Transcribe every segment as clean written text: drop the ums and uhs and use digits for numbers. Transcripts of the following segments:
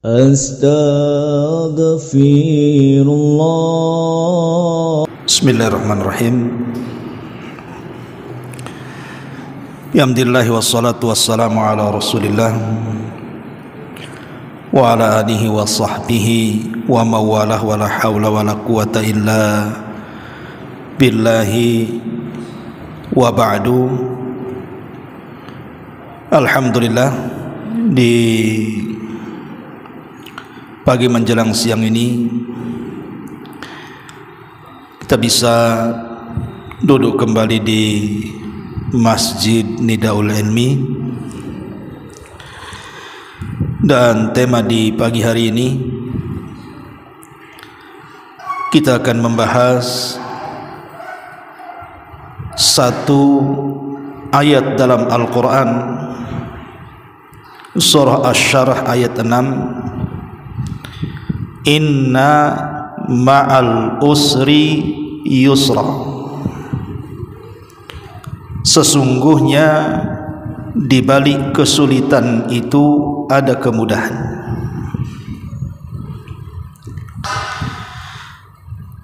Astaghfirullah. Bismillahirrahmanirrahim. Alhamdulillah wassalatu wassalamu ala Rasulillah wa ala alihi wa sahbihi wa mawalah wa la hawla wa la quwata illa billahi wa ba'du. Alhamdulillah, di pagi menjelang siang ini kita bisa duduk kembali di Masjid Nidaul Ilmi, dan tema di pagi hari ini kita akan membahas satu ayat dalam Al-Quran, surah Asy-Syarah ayat 6, Inna ma'al usri yusra. Sesungguhnya di balik kesulitan itu ada kemudahan.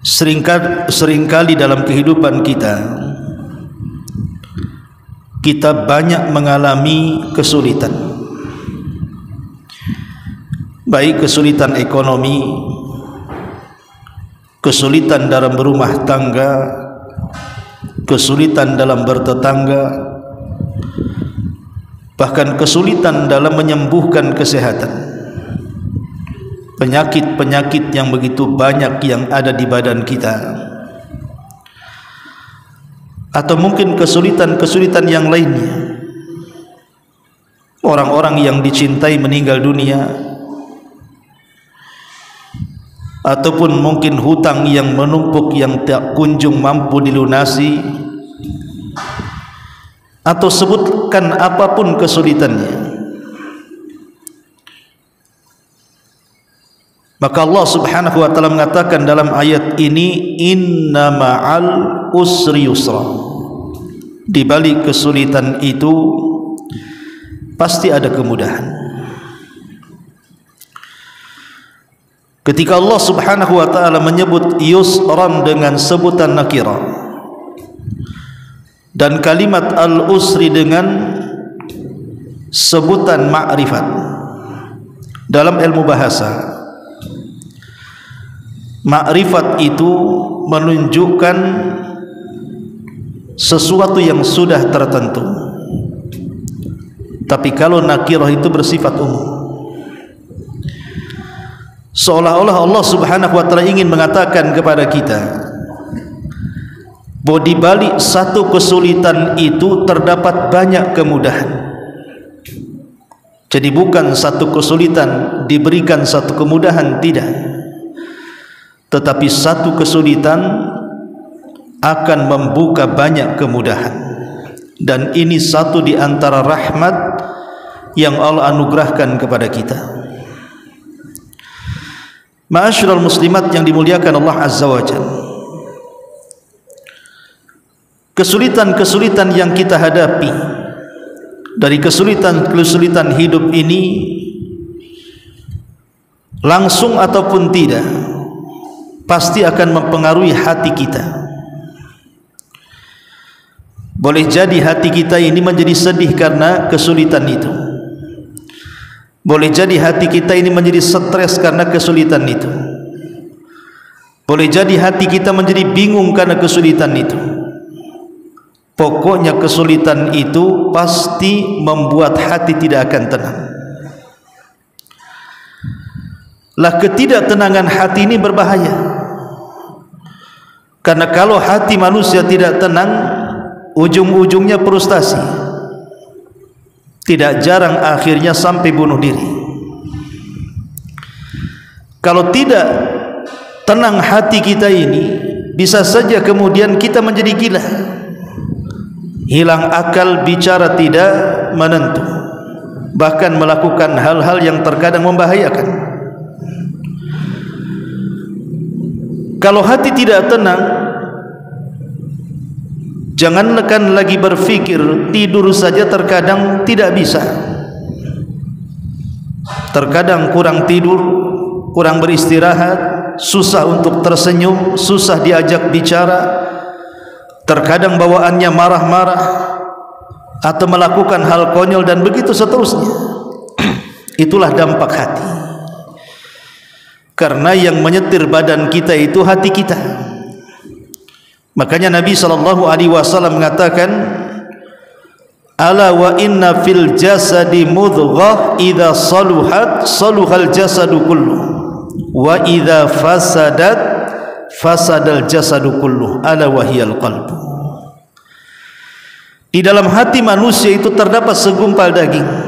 Seringkali dalam kehidupan kita banyak mengalami kesulitan, baik kesulitan ekonomi, kesulitan dalam berumah tangga, kesulitan dalam bertetangga, bahkan kesulitan dalam menyembuhkan kesehatan. Penyakit-penyakit yang begitu banyak yang ada di badan kita, atau mungkin kesulitan-kesulitan yang lainnya. Orang-orang yang dicintai meninggal dunia, ataupun mungkin hutang yang menumpuk yang tak kunjung mampu dilunasi, atau sebutkan apapun kesulitannya, maka Allah Subhanahu wa taala mengatakan dalam ayat ini, inna ma'al usri yusra. Di balik kesulitan itu pasti ada kemudahan. Ketika Allah Subhanahu wa taala menyebut yusran dengan sebutan nakirah dan kalimat al-usri dengan sebutan ma'rifat, dalam ilmu bahasa, ma'rifat itu menunjukkan sesuatu yang sudah tertentu, tapi kalau nakirah itu bersifat umum, seolah-olah Allah Subhanahu wa taala ingin mengatakan kepada kita bahwa di balik satu kesulitan itu terdapat banyak kemudahan. Jadi bukan satu kesulitan diberikan satu kemudahan, tidak, tetapi satu kesulitan akan membuka banyak kemudahan. Dan ini satu di antara rahmat yang Allah anugerahkan kepada kita. Ma'asyiral muslimat yang dimuliakan Allah Azza wa Jalla, kesulitan-kesulitan yang kita hadapi, dari kesulitan-kesulitan hidup ini, langsung ataupun tidak, pasti akan mempengaruhi hati kita. Boleh jadi hati kita ini menjadi sedih karena kesulitan itu. Boleh jadi hati kita ini menjadi stres karena kesulitan itu. Boleh jadi hati kita menjadi bingung karena kesulitan itu. Pokoknya kesulitan itu pasti membuat hati tidak akan tenang. Lah, ketidaktenangan hati ini berbahaya. Karena kalau hati manusia tidak tenang, ujung-ujungnya frustasi. Tidak jarang akhirnya sampai bunuh diri. Kalau tidak tenang hati kita ini, bisa saja kemudian kita menjadi gila, hilang akal, bicara tidak menentu, bahkan melakukan hal-hal yang terkadang membahayakan. Kalau hati tidak tenang, jangankan lagi berfikir, tidur saja terkadang tidak bisa. terkadang kurang tidur, kurang beristirahat, susah untuk tersenyum, susah diajak bicara, terkadang bawaannya marah-marah atau melakukan hal konyol dan begitu seterusnya. Itulah dampak hati. Karena yang menyetir badan kita itu hati kita. Makanya Nabi SAW mengatakan, ala wa inna fil jasadi mudghah idza saluhat saluhal jasadu kullu wa idza fasadat fasadal jasadu kullu ala wahiyal qalbu. Di dalam hati manusia itu terdapat segumpal daging.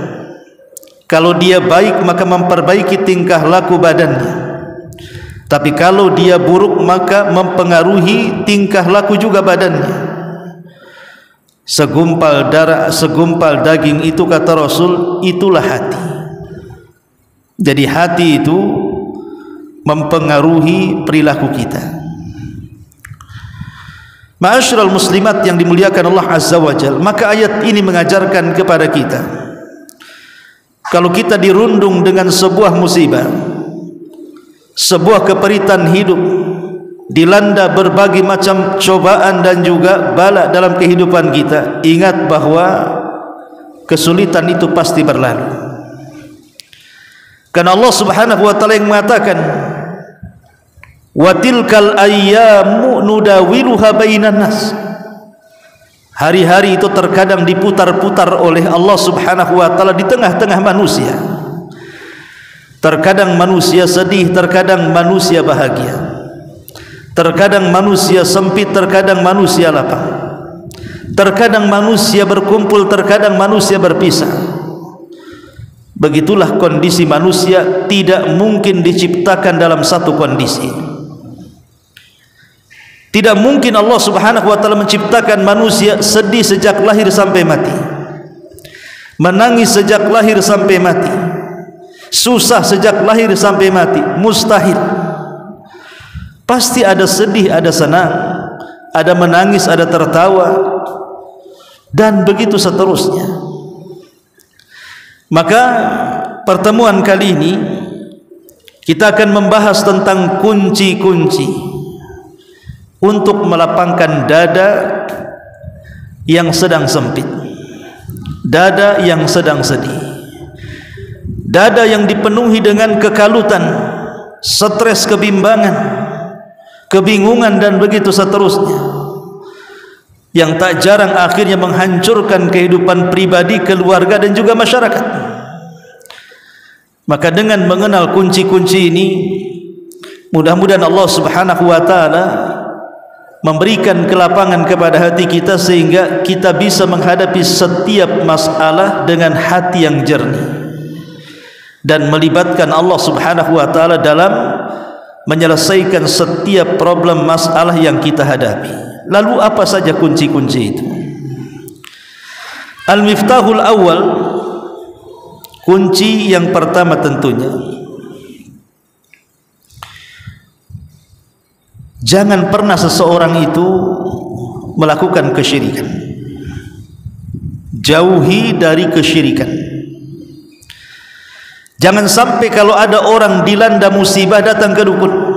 Kalau dia baik maka memperbaiki tingkah laku badannya, tapi kalau dia buruk maka mempengaruhi tingkah laku juga badannya. Segumpal darah, segumpal daging itu kata Rasul, itulah hati. Jadi hati itu mempengaruhi perilaku kita. Ma'asyiral muslimat yang dimuliakan Allah Azza wa Jalla, maka ayat ini mengajarkan kepada kita, kalau kita dirundung dengan sebuah musibah, sebuah keperitan hidup, dilanda berbagai macam cobaan dan juga bala dalam kehidupan kita, ingat bahwa kesulitan itu pasti berlalu. Karena Allah Subhanahu wa taala yang mengatakan, wa tilkal ayyamu nudawiluha bainan nas. Hari-hari itu terkadang diputar-putar oleh Allah Subhanahu wa taala di tengah-tengah manusia. Terkadang manusia sedih, terkadang manusia bahagia. Terkadang manusia sempit, terkadang manusia lapang. Terkadang manusia berkumpul, terkadang manusia berpisah. Begitulah kondisi manusia, tidak mungkin diciptakan dalam satu kondisi. Tidak mungkin Allah Subhanahu wa taala menciptakan manusia sedih sejak lahir sampai mati, menangis sejak lahir sampai mati, susah sejak lahir sampai mati. Mustahil. Pasti ada sedih, ada senang, ada menangis, ada tertawa, dan begitu seterusnya. Maka pertemuan kali ini kita akan membahas tentang kunci-kunci untuk melapangkan dada yang sedang sempit, dada yang sedang sedih, dada yang dipenuhi dengan kekalutan, stres, kebimbangan, kebingungan dan begitu seterusnya, yang tak jarang akhirnya menghancurkan kehidupan pribadi, keluarga dan juga masyarakat. Maka dengan mengenal kunci-kunci ini, mudah-mudahan Allah Subhanahu wa taala memberikan kelapangan kepada hati kita sehingga kita bisa menghadapi setiap masalah dengan hati yang jernih dan melibatkan Allah Subhanahu wa taala dalam menyelesaikan setiap problem masalah yang kita hadapi. Lalu apa saja kunci-kunci itu? Al-miftahul awal, kunci yang pertama tentunya, jangan pernah seseorang itu melakukan kesyirikan. Jauhi dari kesyirikan. Jangan sampai kalau ada orang dilanda musibah datang ke dukun,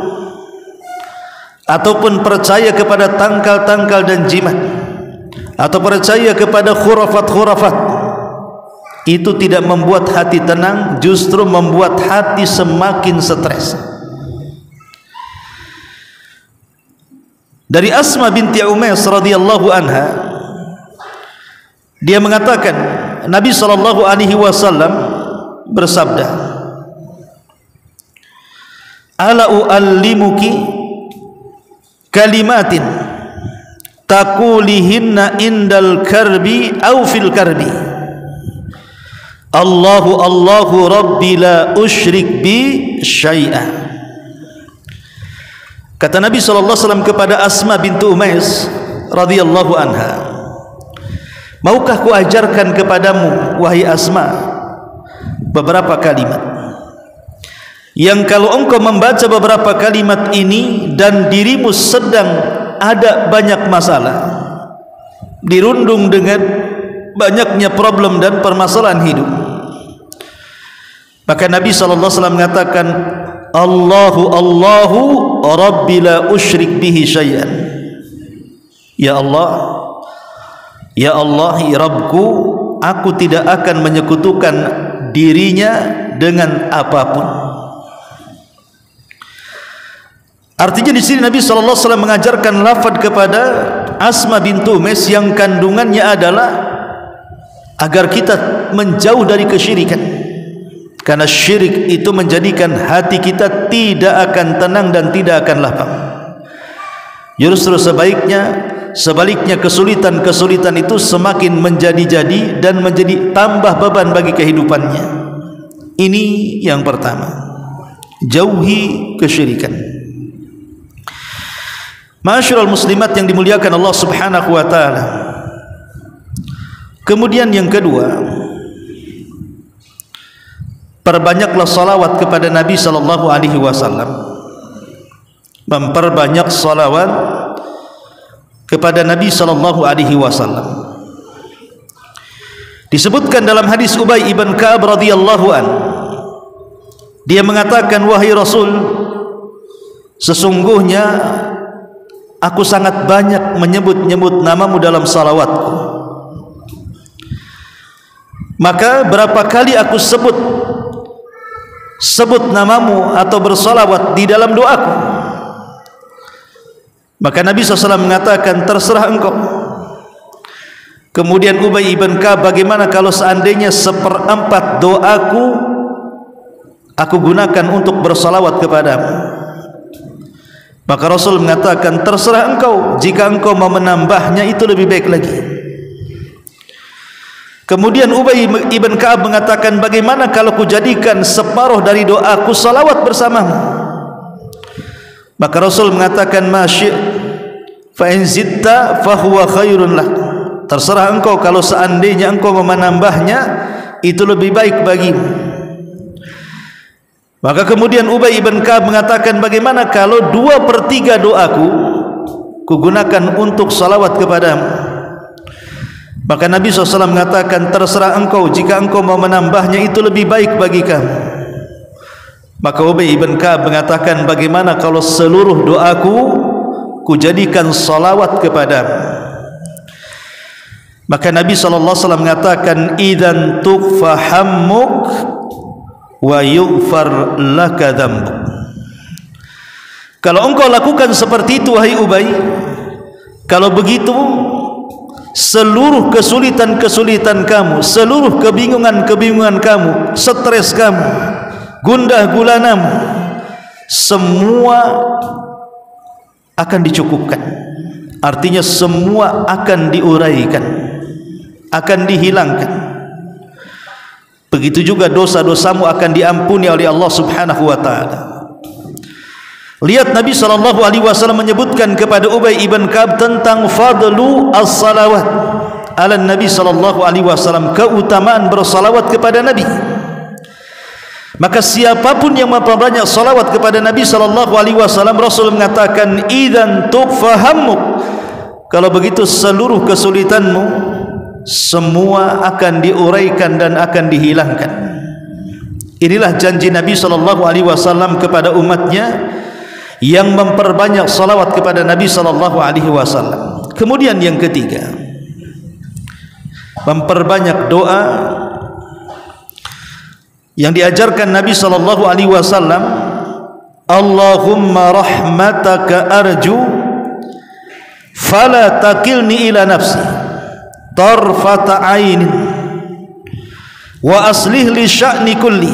ataupun percaya kepada tangkal-tangkal dan jimat, atau percaya kepada khurafat-khurafat, itu tidak membuat hati tenang, justru membuat hati semakin stres. Dari Asma binti Umayyah radhiyallahu anha, dia mengatakan Nabi SAW bersabda, ala uallimuki kalimatin taqulihinna indal karbi au fil karbi, Allahu Allahu Rabbi la usyrik bi syai'ah. Kata Nabi SAW kepada Asma bintu Umayyah radhiyallahu anha, maukah ku ajarkan kepadamu wahai Asma beberapa kalimat yang kalau engkau membaca beberapa kalimat ini dan dirimu sedang ada banyak masalah, dirundung dengan banyaknya problem dan permasalahan hidup, Maka Nabi SAW mengatakan, Allahu Rabbi la usyrik bihi syai'an. Ya Allah, ya Rabbku, aku tidak akan menyekutukan dirinya dengan apapun. Artinya di sini Nabi SAW mengajarkan lafaz kepada Asma bintu Umais yang kandungannya adalah agar kita menjauh dari kesyirikan, karena syirik itu menjadikan hati kita tidak akan tenang dan tidak akan lapang. Justru sebaliknya kesulitan itu semakin menjadi-jadi dan menjadi tambah beban bagi kehidupannya. Ini yang pertama, jauhi kesyirikan. Ma'asyiral muslimat yang dimuliakan Allah Subhanahu wa taala. Kemudian yang kedua, perbanyaklah salawat kepada Nabi sallallahu alaihi wasallam. Memperbanyak salawat kepada Nabi sallallahu alaihi wasallam. Disebutkan dalam hadis Ubay ibn Ka'ab radhiyallahu an, dia mengatakan, wahai Rasul, sesungguhnya aku sangat banyak menyebut-nyebut namamu dalam salawatku. Maka berapa kali aku sebut namamu atau bersalawat di dalam doaku? Maka Nabi SAW mengatakan, terserah engkau. Kemudian Ubay ibn Ka'ab, bagaimana kalau seandainya 1/4 doaku aku gunakan untuk bersalawat kepadamu? Maka Rasul mengatakan, terserah engkau, jika engkau mau menambahnya itu lebih baik lagi. Kemudian Ubay ibn Ka'ab mengatakan, bagaimana kalau kujadikan separuh dari doaku salawat bersamamu? Maka Rasul mengatakan, masyi' fa in zitta fa huwa khairun lak. Terserah engkau, kalau seandainya engkau mau menambahnya itu lebih baik bagimu. Maka kemudian Ubay ibn Ka'ab mengatakan, bagaimana kalau 2/3 doaku kugunakan untuk salawat kepadamu? Maka Nabi SAW mengatakan, terserah engkau, jika engkau mau menambahnya itu lebih baik bagi kamu. Maka Ubay ibn Ka'ab mengatakan, bagaimana kalau seluruh doaku kujadikan salawat kepadamu? Maka Nabi SAW mengatakan, idzan tukfa hammuk wa yughfar laka dzambuk. Kalau engkau lakukan seperti itu, wahai Ubay, kalau begitu seluruh kesulitan kamu, seluruh kebingungan kamu, stres kamu, gundah gulanamu, semua akan dicukupkan. Artinya semua akan diuraikan, akan dihilangkan. Begitu juga dosa-dosamu akan diampuni oleh Allah Subhanahu wa taala. Lihat Nabi SAW menyebutkan kepada Ubay ibn Ka'ab tentang fadlu as-salawat ala Nabi SAW, keutamaan bersalawat kepada Nabi. Maka siapapun yang memperbanyak salawat kepada Nabi SAW, Rasul mengatakan, idzan tukfa hammuk, kalau begitu seluruh kesulitanmu semua akan diuraikan dan akan dihilangkan. Inilah janji Nabi SAW kepada umatnya yang memperbanyak salawat kepada Nabi SAW. Kemudian yang ketiga, memperbanyak doa yang diajarkan Nabi SAW. Allahumma rahmataka arju fala takilni ila nafsi tarfata ainin wa aslih li sya'ni kulli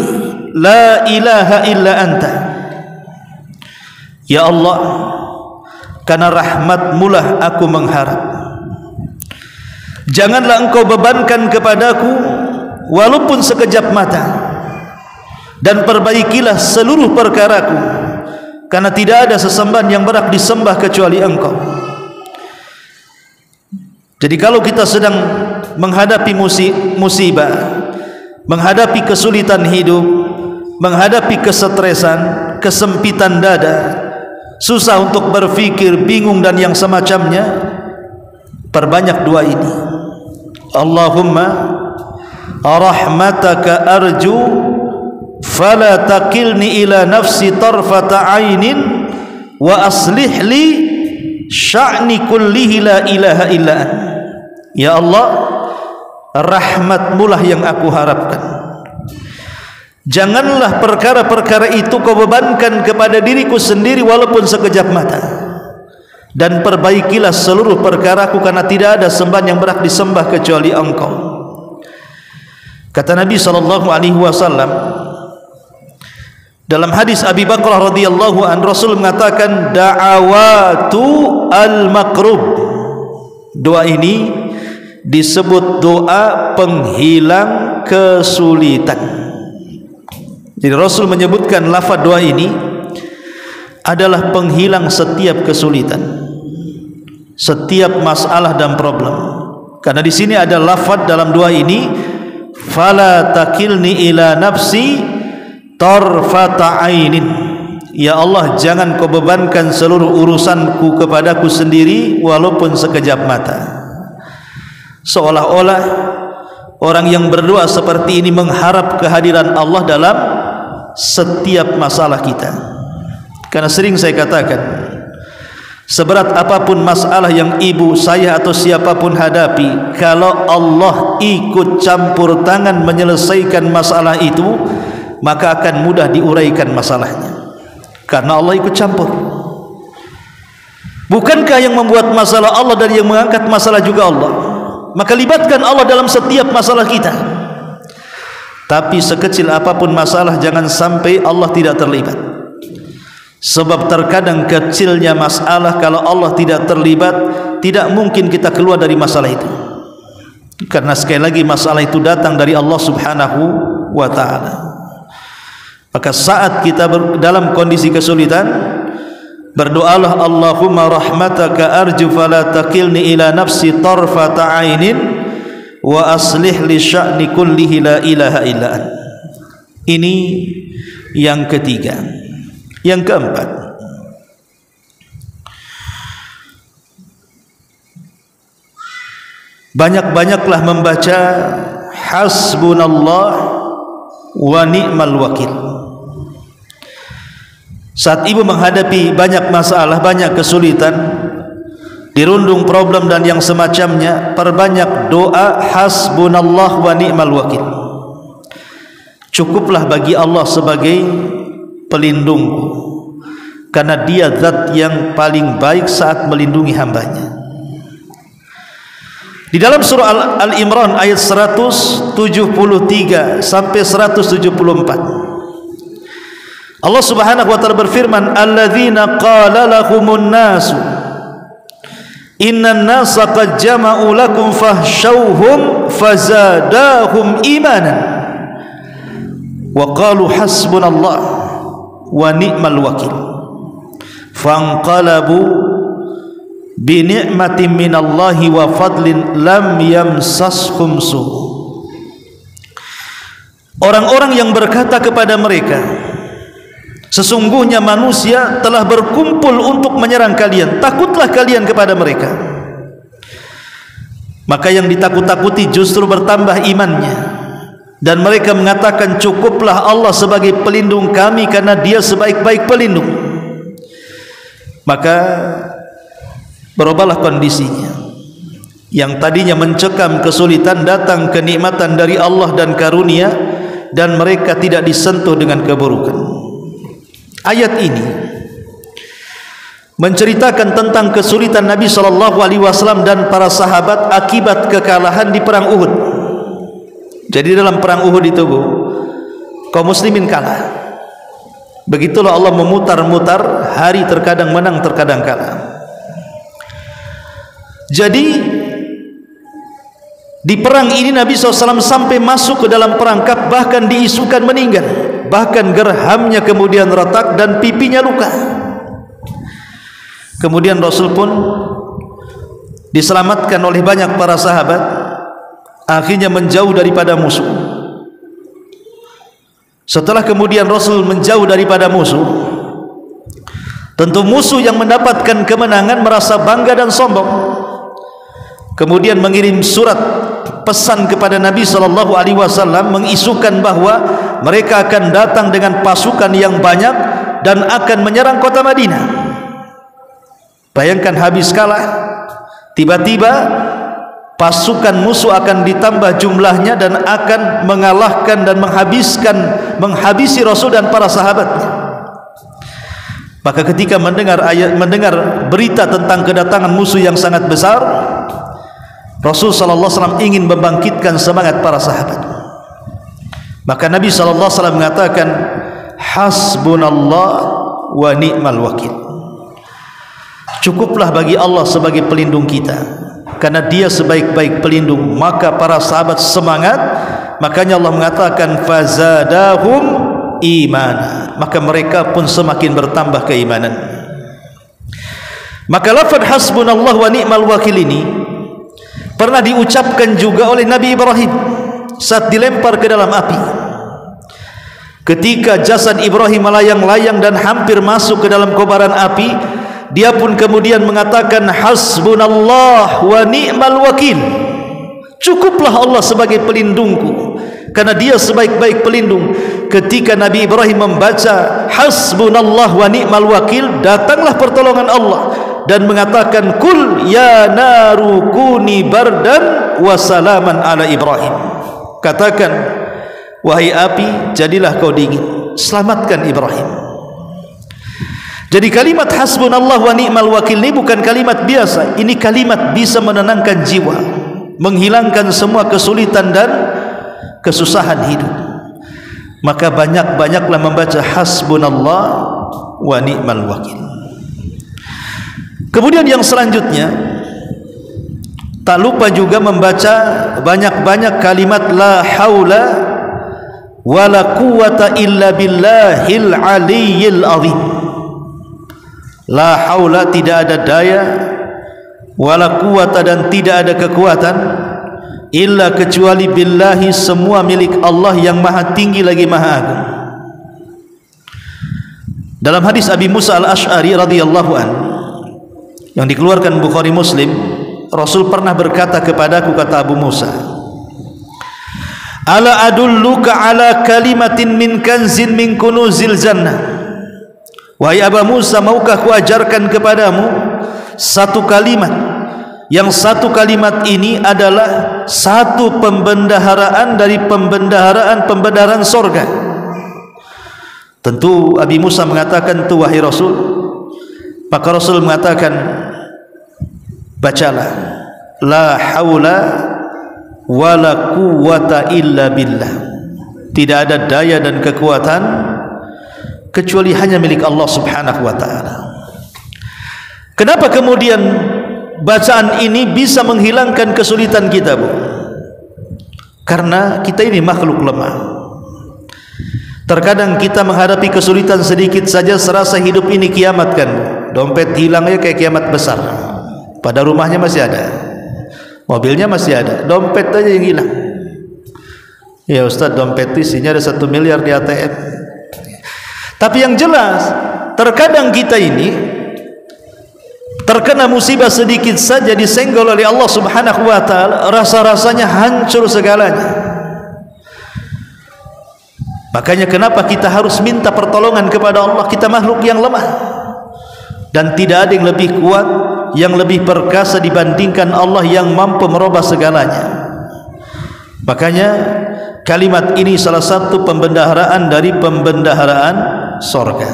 la ilaha illa anta. Ya Allah, karena rahmat-Mu lah aku mengharap, janganlah Engkau bebankan kepadaku walaupun sekejap mata, dan perbaikilah seluruh perkaraku, karena tidak ada sesembahan yang berhak disembah kecuali Engkau. Jadi kalau kita sedang menghadapi musibah, menghadapi kesulitan hidup, menghadapi kesetresan, kesempitan dada, susah untuk berfikir, bingung dan yang semacamnya, perbanyak doa ini. Allahumma rahmataka arju fala takilni ila nafsi tarfata ainin wa aslih li sya'ni kullihi la ilaha illa an. Ya Allah, rahmatmu lah yang aku harapkan. Janganlah perkara-perkara itu kau bebankan kepada diriku sendiri walaupun sekejap mata. Dan perbaikilah seluruh perkaraku, karena tidak ada sembahan yang berhak disembah kecuali Engkau. Kata Nabi SAW dalam hadis Abi Bakrah radhiyallahu an, Rasul mengatakan da'awatu al-makrub. Doa ini disebut doa penghilang kesulitan. Jadi Rasul menyebutkan lafaz doa ini adalah penghilang setiap kesulitan, setiap masalah dan problem. Karena di sini ada lafaz dalam doa ini, fala takilni ila nafsi tarfata ainin. Ya Allah, jangan kau bebankan seluruh urusanku kepadaku sendiri walaupun sekejap mata. Seolah-olah orang yang berdoa seperti ini mengharap kehadiran Allah dalam setiap masalah kita. Karena sering saya katakan, seberat apapun masalah yang ibu, saya atau siapapun hadapi, kalau Allah ikut campur tangan menyelesaikan masalah itu, maka akan mudah diuraikan masalahnya. Karena Allah ikut campur. Bukankah yang membuat masalah Allah dan yang mengangkat masalah juga Allah? Maka libatkan Allah dalam setiap masalah kita. Tapi sekecil apapun masalah, jangan sampai Allah tidak terlibat. Sebab terkadang kecilnya masalah, kalau Allah tidak terlibat, tidak mungkin kita keluar dari masalah itu. Karena sekali lagi masalah itu datang dari Allah Subhanahu wa ta'ala. Maka saat kita dalam kondisi kesulitan, berdoalah, Allahumma rahmataka arju fala takilni ila nafsi tarfata ainin wa aslih li sya'ni kullihi la ilaha illa an. Ini yang ketiga. Yang keempat, banyak-banyaklah membaca hasbunallah wa ni'mal wakil. Saat ibu menghadapi banyak masalah, banyak kesulitan, dirundung problem dan yang semacamnya, perbanyak doa hasbunallah wa ni'mal wakil. Cukuplah bagi Allah sebagai pelindungku, karena dia zat yang paling baik saat melindungi hambanya. Di dalam surah Al-Imran ayat 173 sampai 174, Allah Subhanahu wa taala berfirman, alladzina qala lahumun nasu innan nasa qad jama'u lakum fahshawhum fazadahum imanan wa qalu hasbunallah wa ni'mal wakil fanqalabu bi ni'matin minallahi wa fadlin lam yamsashum su. Orang-orang yang berkata kepada mereka, sesungguhnya manusia telah berkumpul untuk menyerang kalian, takutlah kalian kepada mereka. Maka yang ditakut-takuti justru bertambah imannya. Dan mereka mengatakan, cukuplah Allah sebagai pelindung kami, karena dia sebaik-baik pelindung. Maka berubahlah kondisinya. Yang tadinya mencekam kesulitan, datang kenikmatan dari Allah dan karunia, dan mereka tidak disentuh dengan keburukan. Ayat ini menceritakan tentang kesulitan Nabi SAW dan para sahabat akibat kekalahan di perang Uhud. Jadi dalam perang Uhud itu, kaum muslimin kalah. Begitulah Allah memutar-mutar hari, terkadang menang, terkadang kalah. Jadi di perang ini Nabi SAW sampai masuk ke dalam perangkap, bahkan diisukan meninggal, bahkan gerhamnya kemudian retak dan pipinya luka. Kemudian Rasul pun diselamatkan oleh banyak para sahabat, akhirnya menjauh daripada musuh. Setelah kemudian Rasul menjauh daripada musuh, tentu musuh yang mendapatkan kemenangan merasa bangga dan sombong, kemudian mengirim surat pesan kepada Nabi SAW, mengisukan bahwa mereka akan datang dengan pasukan yang banyak dan akan menyerang kota Madinah. Bayangkan habis kalah, tiba-tiba pasukan musuh akan ditambah jumlahnya dan akan mengalahkan dan menghabisi Rasul dan para sahabatnya. Maka ketika mendengar berita tentang kedatangan musuh yang sangat besar, Rasul sallallahu alaihi wasallam ingin membangkitkan semangat para sahabat. Maka Nabi sallallahu alaihi wasallam mengatakan, hasbunallah wa ni'mal wakil. Cukuplah bagi Allah sebagai pelindung kita, karena Dia sebaik-baik pelindung. Maka para sahabat semangat. Makanya Allah mengatakan fazadahum iman, maka mereka pun semakin bertambah keimanan. Maka lafaz hasbunallah wa ni'mal wakil ini pernah diucapkan juga oleh Nabi Ibrahim saat dilempar ke dalam api. Ketika jasad Ibrahim melayang-layang dan hampir masuk ke dalam kobaran api, dia pun kemudian mengatakan hasbunallah wa ni'mal wakil. Cukuplah Allah sebagai pelindungku, karena Dia sebaik-baik pelindung. Ketika Nabi Ibrahim membaca hasbunallah wa ni'mal wakil, datanglah pertolongan Allah dan mengatakan kul ya naru kuni bardan wa salaman ala Ibrahim. Katakan, wahai api, jadilah kau dingin, selamatkan Ibrahim. Jadi kalimat hasbunallah wa ni'mal wakil ini bukan kalimat biasa. Ini kalimat bisa menenangkan jiwa, menghilangkan semua kesulitan dan kesusahan hidup. Maka banyak-banyaklah membaca hasbunallah wa ni'mal wakil. Kemudian yang selanjutnya, tak lupa juga membaca banyak-banyak kalimat la haula wa la quwata illa billahil aliyyil azim. La haula, tidak ada daya, wa la quwata, dan tidak ada kekuatan, illa, kecuali billahi, semua milik Allah yang maha tinggi lagi maha agung. Dalam hadis Abi Musa al-Ash'ari radhiyallahu an yang dikeluarkan Bukhari Muslim, Rasul pernah berkata kepadaku, kata Abu Musa, ala adulluka ala kalimatin min kanzin min kunuzil jannah. Wahai Abu Musa, maukah kuajarkan kepadamu satu kalimat, yang satu kalimat ini adalah satu pembendaharaan dari pembendaharaan sorga. Tentu Abi Musa mengatakan, tu wahai Rasul. Maka Rasul mengatakan, bacalah la haula wa la quwwata illa billah. Tidak ada daya dan kekuatan kecuali hanya milik Allah subhanahu wa ta'ala. Kenapa kemudian bacaan ini bisa menghilangkan kesulitan kita, Bu? Karena kita ini makhluk lemah. Terkadang kita menghadapi kesulitan sedikit saja serasa hidup ini kiamat, kan, Bu? Dompet hilang ya kayak kiamat besar. Pada rumahnya masih ada, mobilnya masih ada, dompet aja yang hilang. Ya Ustaz, dompet isinya ada 1 miliar di ATM. Tapi yang jelas, terkadang kita ini terkena musibah sedikit saja, disenggol oleh Allah subhanahu wa ta'ala, rasa-rasanya hancur segalanya. Makanya kenapa kita harus minta pertolongan kepada Allah? Kita makhluk yang lemah, dan tidak ada yang lebih kuat, yang lebih perkasa dibandingkan Allah yang mampu merubah segalanya. Makanya kalimat ini salah satu pembendaharaan dari pembendaharaan sorga.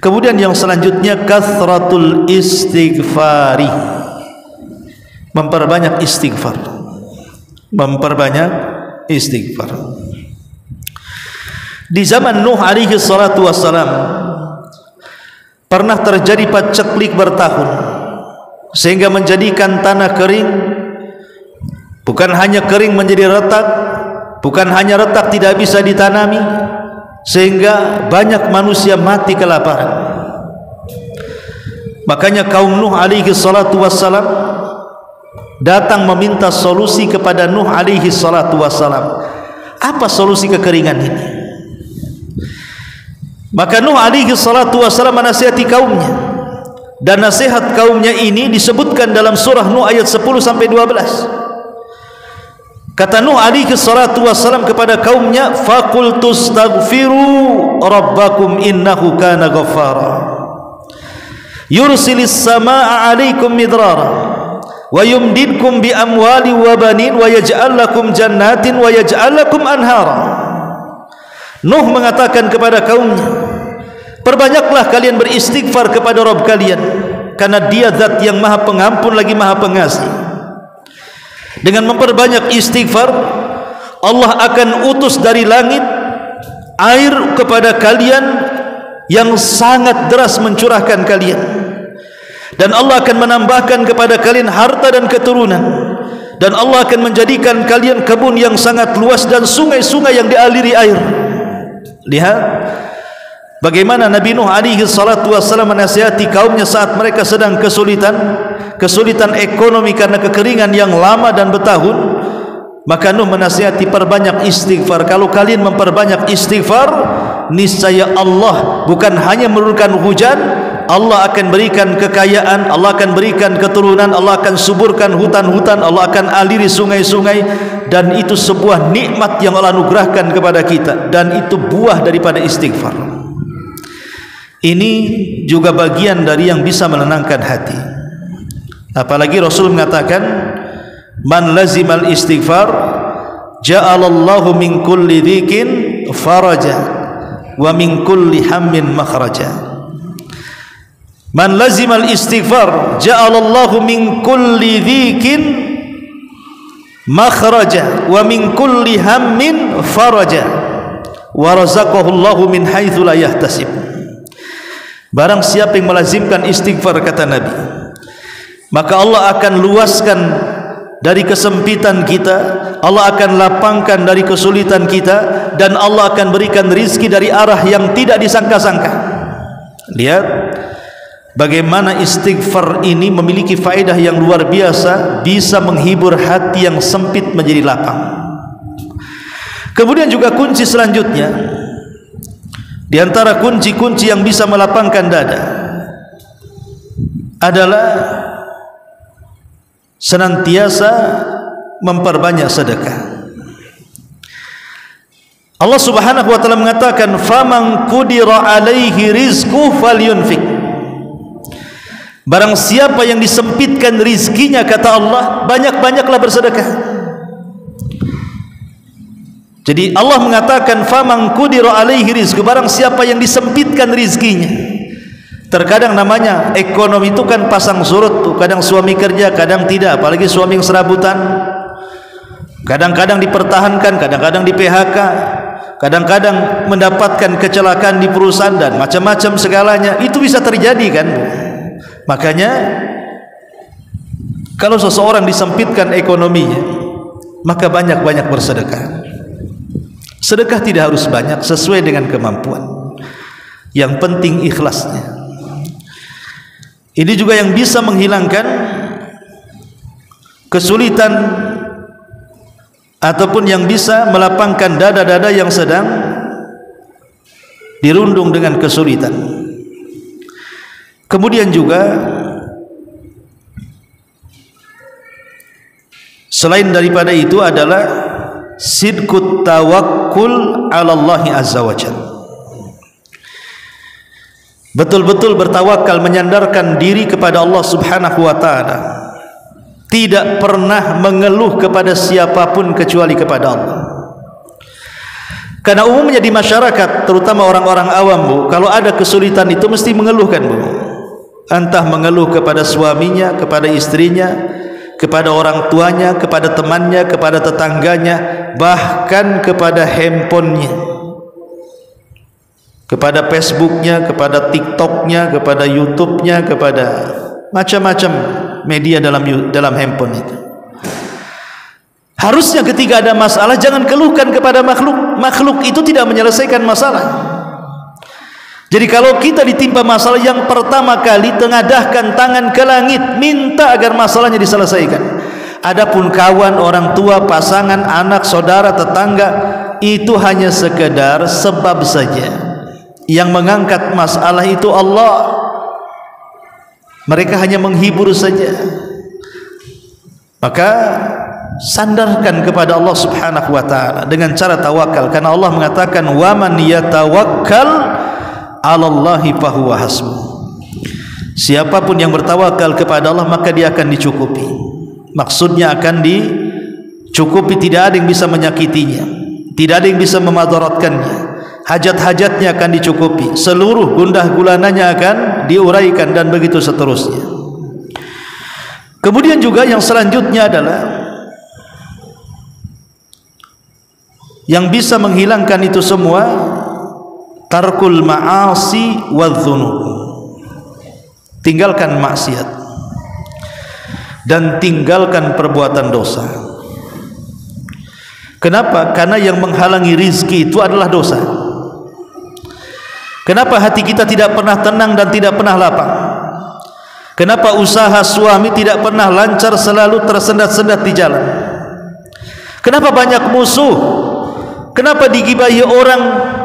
Kemudian yang selanjutnya, kathratul istighfari, memperbanyak istighfar, memperbanyak istighfar. Di zaman Nuh alaihi salatu wassalam pernah terjadi paceklik bertahun, sehingga menjadikan tanah kering. Bukan hanya kering menjadi retak, bukan hanya retak tidak bisa ditanami, sehingga banyak manusia mati kelaparan. Makanya kaum Nuh alaihi salatu wassalam datang meminta solusi kepada Nuh alaihi salatu wassalam. Apa solusi kekeringan ini? Maka Nuh alaihi salatu wassalam menasihati kaumnya, dan nasihat kaumnya ini disebutkan dalam surah Nuh ayat 10 sampai 12. Kata Nuh alaihi salatu wassalam kepada kaumnya, faqultu astaghfiru rabbakum innahu kana ghaffara yursilis samaa'a 'alaikum midrara wa yumdidkum bi amwali wa banin wa yaj'al lakum jannatin wa yaj'al lakum anhara. Nuh mengatakan kepada kaumnya, perbanyaklah kalian beristighfar kepada Rabb kalian, karena Dia zat yang Maha Pengampun lagi Maha Pengasih. Dengan memperbanyak istighfar, Allah akan utus dari langit air kepada kalian yang sangat deras mencurahkan kalian, dan Allah akan menambahkan kepada kalian harta dan keturunan, dan Allah akan menjadikan kalian kebun yang sangat luas dan sungai-sungai yang dialiri air. Lihat bagaimana Nabi Nuh alaihi salatu wassalam menasihati kaumnya saat mereka sedang kesulitan ekonomi karena kekeringan yang lama dan bertahun. Maka Nuh menasihati, perbanyak istighfar. Kalau kalian memperbanyak istighfar, niscaya Allah bukan hanya menurunkan hujan, Allah akan berikan kekayaan, Allah akan berikan keturunan, Allah akan suburkan hutan-hutan, Allah akan aliri sungai-sungai, dan itu sebuah nikmat yang Allah anugerahkan kepada kita, dan itu buah daripada istighfar. Ini juga bagian dari yang bisa menenangkan hati. Apalagi Rasul mengatakan, man lazimal istighfar ja'alallahu min kulli dhikin faraja wa min kulli hammin makhraja. Man lazimal istighfar ja'alallahu min kulli dhikin makhraja wa min kulli hammin faraja wa razaqahu Allahu min haitsu la yahtasib. Barang siapa yang melazimkan istighfar, kata Nabi, maka Allah akan luaskan dari kesempitan kita, Allah akan lapangkan dari kesulitan kita, dan Allah akan berikan rizki dari arah yang tidak disangka-sangka. Lihat bagaimana istighfar ini memiliki faedah yang luar biasa, bisa menghibur hati yang sempit menjadi lapang. Kemudian juga kunci selanjutnya, di antara kunci-kunci yang bisa melapangkan dada adalah senantiasa memperbanyak sedekah. Allah Subhanahu wa taala mengatakan, faman qudira alaihi rizquhu falyunfik. Barang siapa yang disempitkan rizkinya, kata Allah, banyak-banyaklah bersedekah. Jadi Allah mengatakan, faman qudira alaihi rizquhu, barang siapa yang disempitkan rizkinya. Terkadang namanya ekonomi itu kan pasang surut tuh, kadang suami kerja, kadang tidak, apalagi suami yang serabutan, kadang-kadang dipertahankan, kadang-kadang di PHK, kadang-kadang mendapatkan kecelakaan di perusahaan, dan macam-macam segalanya. Itu bisa terjadi kan. Makanya kalau seseorang disempitkan ekonominya, maka banyak-banyak bersedekah. Sedekah tidak harus banyak, sesuai dengan kemampuan, yang penting ikhlasnya. Ini juga yang bisa menghilangkan kesulitan ataupun yang bisa melapangkan dada-dada yang sedang dirundung dengan kesulitan. Kemudian juga selain daripada itu adalah sidqut tawakkul 'ala Allah azza wa jalla. Betul-betul bertawakal, menyandarkan diri kepada Allah Subhanahu wa taala, tidak pernah mengeluh kepada siapapun kecuali kepada Allah. Karena umumnya di masyarakat, terutama orang-orang awam, Bu, kalau ada kesulitan itu mesti mengeluhkan, Bu. Entah mengeluh kepada suaminya, kepada istrinya, kepada orang tuanya, kepada temannya, kepada tetangganya, bahkan kepada handphonenya, kepada Facebooknya, kepada TikToknya, kepada YouTube-nya, kepada macam-macam media dalam handphone itu. Harusnya ketika ada masalah jangan keluhkan kepada makhluk. Makhluk itu tidak menyelesaikan masalah. Jadi kalau kita ditimpa masalah, yang pertama kali tengadahkan tangan ke langit, minta agar masalahnya diselesaikan. Adapun kawan, orang tua, pasangan, anak, saudara, tetangga, itu hanya sekedar sebab saja. Yang mengangkat masalah itu Allah. Mereka hanya menghibur saja. Maka sandarkan kepada Allah Subhanahu wa taala dengan cara tawakal, karena Allah mengatakan wa man yatawakkal 'alallahi fahuwa hasbuh. Siapapun yang bertawakal kepada Allah maka dia akan dicukupi. Maksudnya akan dicukupi, tidak ada yang bisa menyakitinya, tidak ada yang bisa memadaratkannya. Hajat-hajatnya akan dicukupi, seluruh gundah gulananya akan diuraikan, dan begitu seterusnya. Kemudian juga yang selanjutnya adalah yang bisa menghilangkan itu semua, tarkul ma'asi wadh-dhunub, tinggalkan maksiat dan tinggalkan perbuatan dosa. Kenapa? Karena yang menghalangi rizki itu adalah dosa. Kenapa hati kita tidak pernah tenang dan tidak pernah lapang? Kenapa usaha suami tidak pernah lancar, selalu tersendat-sendat di jalan? Kenapa banyak musuh? Kenapa digibahi orang,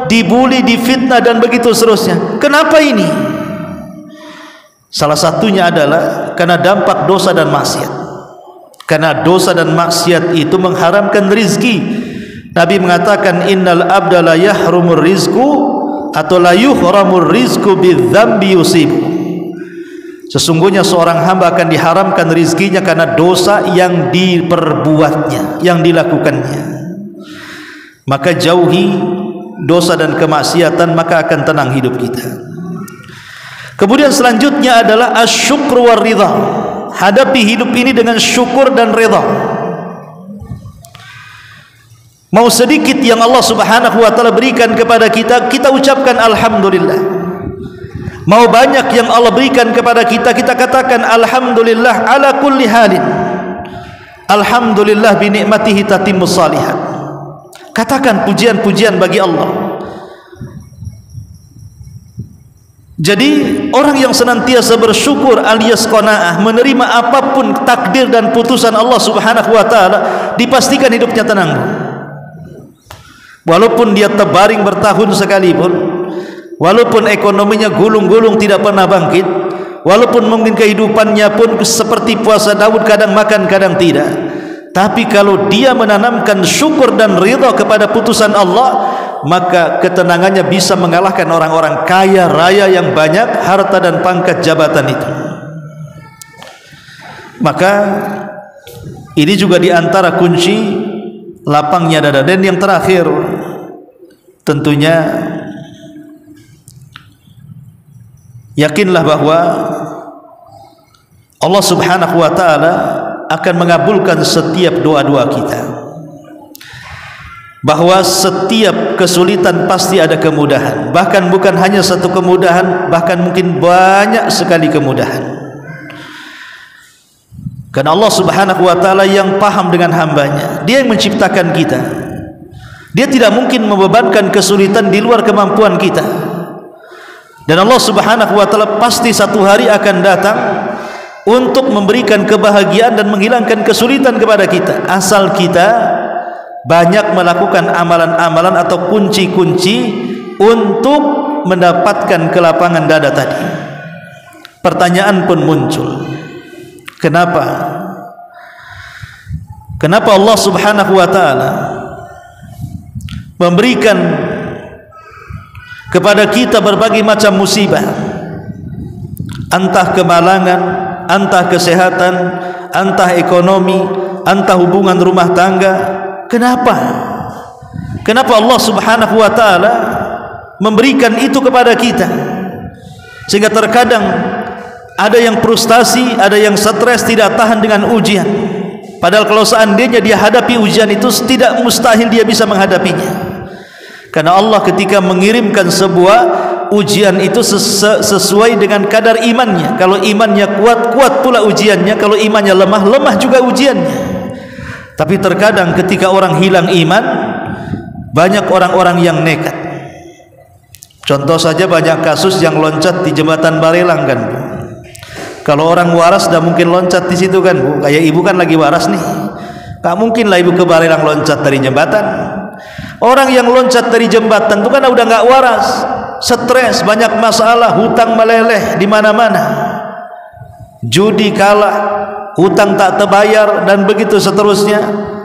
dibuli, difitnah dan begitu seterusnya? Kenapa ini? Salah satunya adalah karena dampak dosa dan maksiat. Karena dosa dan maksiat itu mengharamkan rizki. Nabi mengatakan innal abda la yahrumur rizqu atau la yuhramur rizqu bidzambi yusibu. Sesungguhnya seorang hamba akan diharamkan rizkinya karena dosa yang diperbuatnya, yang dilakukannya. Maka jauhi dosa dan kemaksiatan, maka akan tenang hidup kita. Kemudian selanjutnya adalah asyukru war ridha. Hadapi hidup ini dengan syukur dan ridha. Mau sedikit yang Allah Subhanahu wa taala berikan kepada kita, kita ucapkan alhamdulillah. Mau banyak yang Allah berikan kepada kita, kita katakan alhamdulillah ala kulli halin. Alhamdulillah bi ni'matihi tatimmus shalihat. Katakan pujian-pujian bagi Allah. Jadi orang yang senantiasa bersyukur alias qanaah, menerima apapun takdir dan putusan Allah Subhanahu wa taala, dipastikan hidupnya tenang. Walaupun dia terbaring bertahun sekalipun, walaupun ekonominya gulung-gulung tidak pernah bangkit, walaupun mungkin kehidupannya pun seperti puasa Daud, kadang makan kadang tidak, tapi kalau dia menanamkan syukur dan ridha kepada putusan Allah, maka ketenangannya bisa mengalahkan orang-orang kaya raya yang banyak harta dan pangkat jabatan itu. Maka ini juga diantara kunci lapangnya dada. Dan yang terakhir tentunya yakinlah bahwa Allah Subhanahu wa taala akan mengabulkan setiap doa-doa kita, bahwa setiap kesulitan pasti ada kemudahan, bahkan bukan hanya satu kemudahan, bahkan mungkin banyak sekali kemudahan. Karena Allah Subhanahu wa taala yang paham dengan hambanya, dia yang menciptakan kita, dia tidak mungkin membebankan kesulitan di luar kemampuan kita. Dan Allah Subhanahu wa taala pasti satu hari akan datang untuk memberikan kebahagiaan dan menghilangkan kesulitan kepada kita, asal kita banyak melakukan amalan-amalan atau kunci-kunci untuk mendapatkan kelapangan dada tadi. Pertanyaan pun muncul, kenapa Allah Subhanahu wa taala memberikan kepada kita berbagai macam musibah, entah kemalangan, entah kesehatan, entah ekonomi, entah hubungan rumah tangga. Kenapa Allah Subhanahu wa taala memberikan itu kepada kita, sehingga terkadang ada yang frustasi, ada yang stres, tidak tahan dengan ujian. Padahal kalau seandainya dia hadapi ujian itu, tidak mustahil dia bisa menghadapinya. Karena Allah ketika mengirimkan sebuah ujian itu sesuai dengan kadar imannya. Kalau imannya kuat, kuat pula ujiannya. Kalau imannya lemah, lemah juga ujiannya. Tapi terkadang ketika orang hilang iman, banyak orang-orang yang nekat. Contoh saja banyak kasus yang loncat di jembatan Barelang kan, Bu. Kalau orang waras dah mungkin loncat di situ kan, Bu. Kayak ibu kan lagi waras nih, tak mungkin lah ibu ke Barelang loncat dari jembatan. Orang yang loncat dari jembatan itu kan udah nggak waras, stres, banyak masalah, hutang meleleh di mana-mana, judi kalah, hutang tak terbayar dan begitu seterusnya,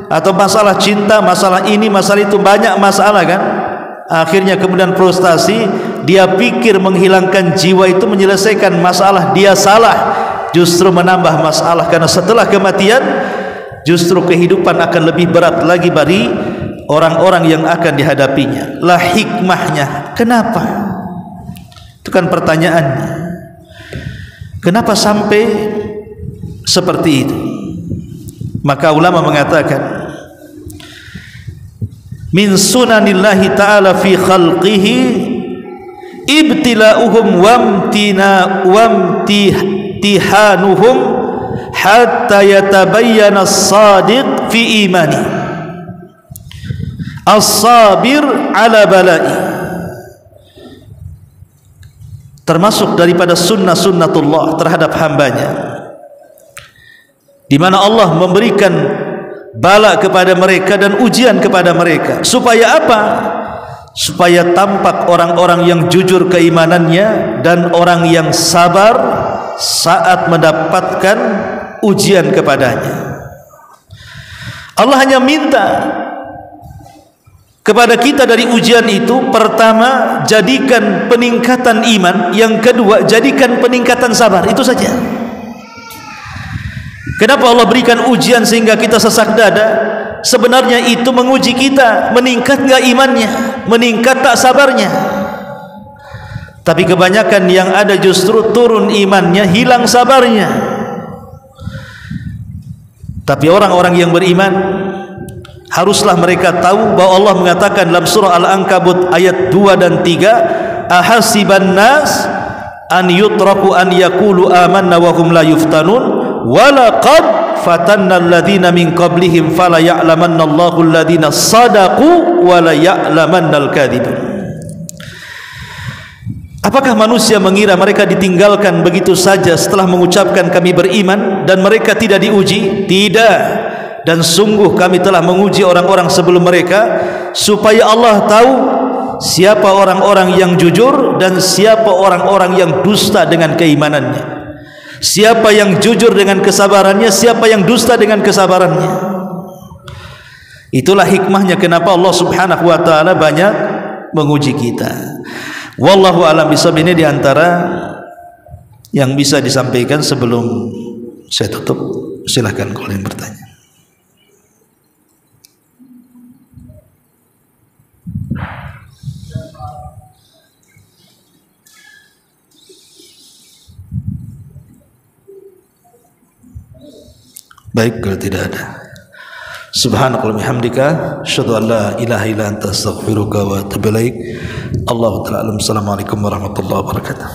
atau masalah cinta, masalah ini, masalah itu, banyak masalah kan. Akhirnya kemudian frustasi, dia pikir menghilangkan jiwa itu menyelesaikan masalah, dia salah, justru menambah masalah, karena setelah kematian justru kehidupan akan lebih berat lagi bagi orang-orang yang akan dihadapinya. Lah hikmahnya kenapa? Itu kan pertanyaannya. Kenapa sampai seperti itu? Maka ulama mengatakan, min sunanillahi ta'ala fi khalqihi ibtila'uhum wamtihanuhum hatta yatabayyana as-sadiq fi imani as-sabir ala bala'i. Termasuk daripada sunnatullah terhadap hambanya, di mana Allah memberikan bala kepada mereka dan ujian kepada mereka, supaya apa? Supaya tampak orang-orang yang jujur keimanannya dan orang yang sabar saat mendapatkan ujian kepadanya. Allah hanya minta kepada kita dari ujian itu, pertama jadikan peningkatan iman, yang kedua jadikan peningkatan sabar. Itu saja. Kenapa Allah berikan ujian sehingga kita sesak dada? Sebenarnya itu menguji kita, meningkat enggak imannya, meningkat tak sabarnya. Tapi kebanyakan yang ada justru turun imannya, hilang sabarnya. Tapi orang-orang yang beriman, haruslah mereka tahu bahwa Allah mengatakan dalam surah Al-Ankabut ayat 2 dan 3, ahasiban nas an yutraku an yaqulu amanna wa hum la yuftanun walaqad fatanna alladhina min qablihim fala ya'lamanna Allahu alladhina sadaqu wa la ya'lamanna al-kadhibun. Apakah manusia mengira mereka ditinggalkan begitu saja setelah mengucapkan kami beriman dan mereka tidak diuji? Tidak. Dan sungguh kami telah menguji orang-orang sebelum mereka, supaya Allah tahu siapa orang-orang yang jujur dan siapa orang-orang yang dusta dengan keimanannya, siapa yang jujur dengan kesabarannya, siapa yang dusta dengan kesabarannya. Itulah hikmahnya kenapa Allah subhanahu wa ta'ala banyak menguji kita. Wallahu a'lam bishawab. Ini diantara yang bisa disampaikan sebelum saya tutup. Silahkan kalau yang bertanya. Baik, kalau tidak ada, subhanakallahumma bihamdika asyhadu an la ilaha illa anta astaghfiruka wa atubu ilaik. Allahu ta'ala alam. Assalamualaikum warahmatullahi wabarakatuh.